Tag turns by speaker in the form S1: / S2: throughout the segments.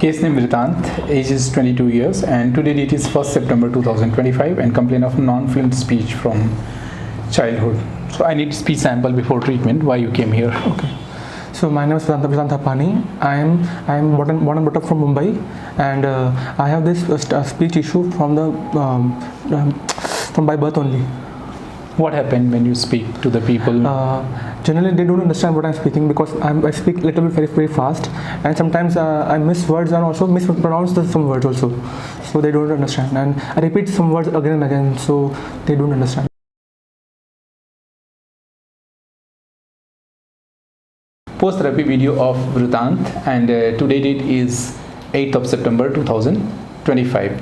S1: Case name Vritant, age is 22 years, and today date is 1st September 2025, and complaint of non-fluent speech from childhood. So I need speech sample before treatment. Why you came here?
S2: Okay. So my name is Vritant Thapani. I am born and brought up from Mumbai, and I have this speech issue from by birth only.
S1: What happened when you speak to the people?
S2: Generally, they don't understand what I'm speaking because I speak a little bit very fast, and sometimes I miss words and also mispronounce some words also. So they don't understand, and I repeat some words again and again, so they don't understand.
S1: Post-therapy video of Vritant, and today date is 8th of September 2025.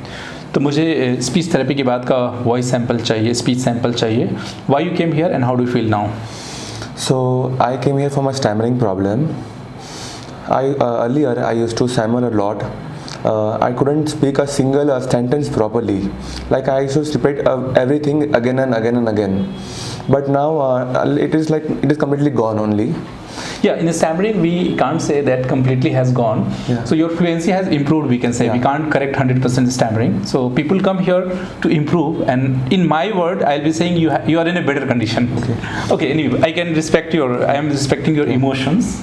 S1: तो मुझे speech therapy के बाद का voice sample चाहिए, speech sample चाहिए. Why you came here and how do you feel now?
S3: So I came here for my stammering problem. Earlier I used to stammer a lot. I couldn't speak a single sentence properly. Like I used to repeat everything again and again and again. But now it is completely gone only.
S1: Yeah, in the stammering we can't say that completely has gone.
S3: Yeah.
S1: So your fluency has improved, we can say.
S3: Yeah.
S1: We can't correct 100% stammering. So people come here to improve, and in my word I'll be saying you are in a better condition. Okay, anyway, I am respecting your emotions.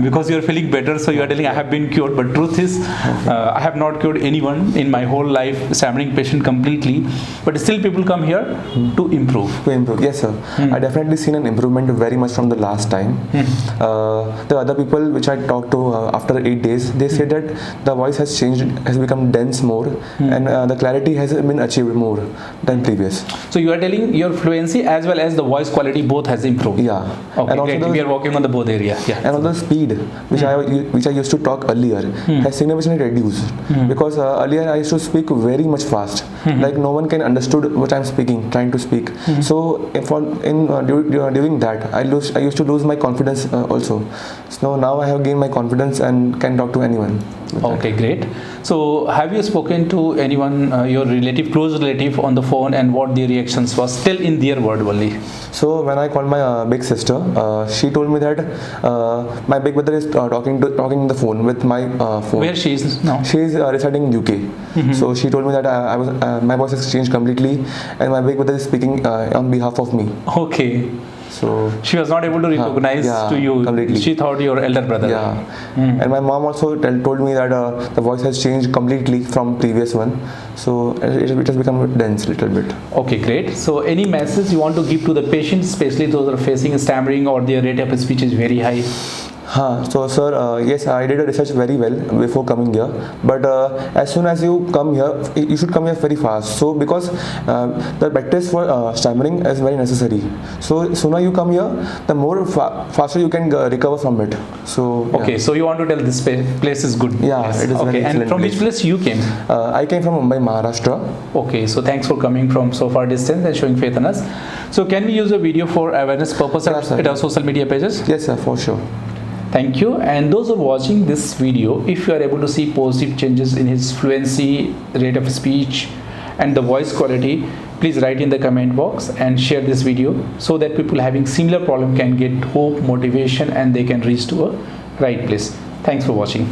S1: Because you are feeling better, so you are telling I have been cured, but truth is I have not cured anyone in my whole life, stammering patient completely, but still people come here to improve.
S3: Yes sir. I definitely seen an improvement very much from the last time. The other people which I talked to after 8 days, they said that the voice has changed, has become dense more, and the clarity has been achieved more than previous.
S1: So you are telling your fluency as well as the voice quality both has improved.
S3: Yeah.
S1: Okay, and also we are working on the both area. Yeah.
S3: And also the speed which I used to talk earlier has significantly reduced, because earlier I used to speak very much fast, like no one can understood what I'm speaking, trying to speak. So during that I used to lose my confidence also. So now I have gained my confidence and can talk to anyone.
S1: Okay, great. So have you spoken to anyone, your relative, close relative, on the phone, and what their reactions was, still in their word only?
S3: So when I called my big sister, she told me that my big brother is talking on the phone with my phone.
S1: Where she is now?
S3: She is residing in UK. So she told me that my voice has changed completely, and my big brother is speaking on behalf of me.
S1: Okay.
S3: So
S1: she was not able to recognize to you completely. She thought your elder brother.
S3: Yeah. And my mom also told me that the voice has changed completely from previous one. So it has become dense little bit.
S1: Okay, great. So any message you want to give to the patients, especially those who are facing stammering or their rate of speech is very high?
S3: So sir, yes, I did a research very well before coming here, but as soon as you come here, you should come here very fast. So because the practice for stammering is very necessary. So sooner you come here, the more faster you can recover from it. So
S1: okay, so you want to tell this place is good?
S3: Yeah, yes. It is
S1: okay. And from which place you came?
S3: I came from Mumbai, Maharashtra.
S1: Okay, so thanks for coming from so far distance and showing faith in us. So can we use a video for awareness purpose at our social media pages?
S3: Yes sir, for sure.
S1: Thank you. And those who are watching this video, if you are able to see positive changes in his fluency, rate of speech, and the voice quality, please write in the comment box and share this video so that people having similar problem can get hope, motivation, and they can reach to a right place. Thanks for watching.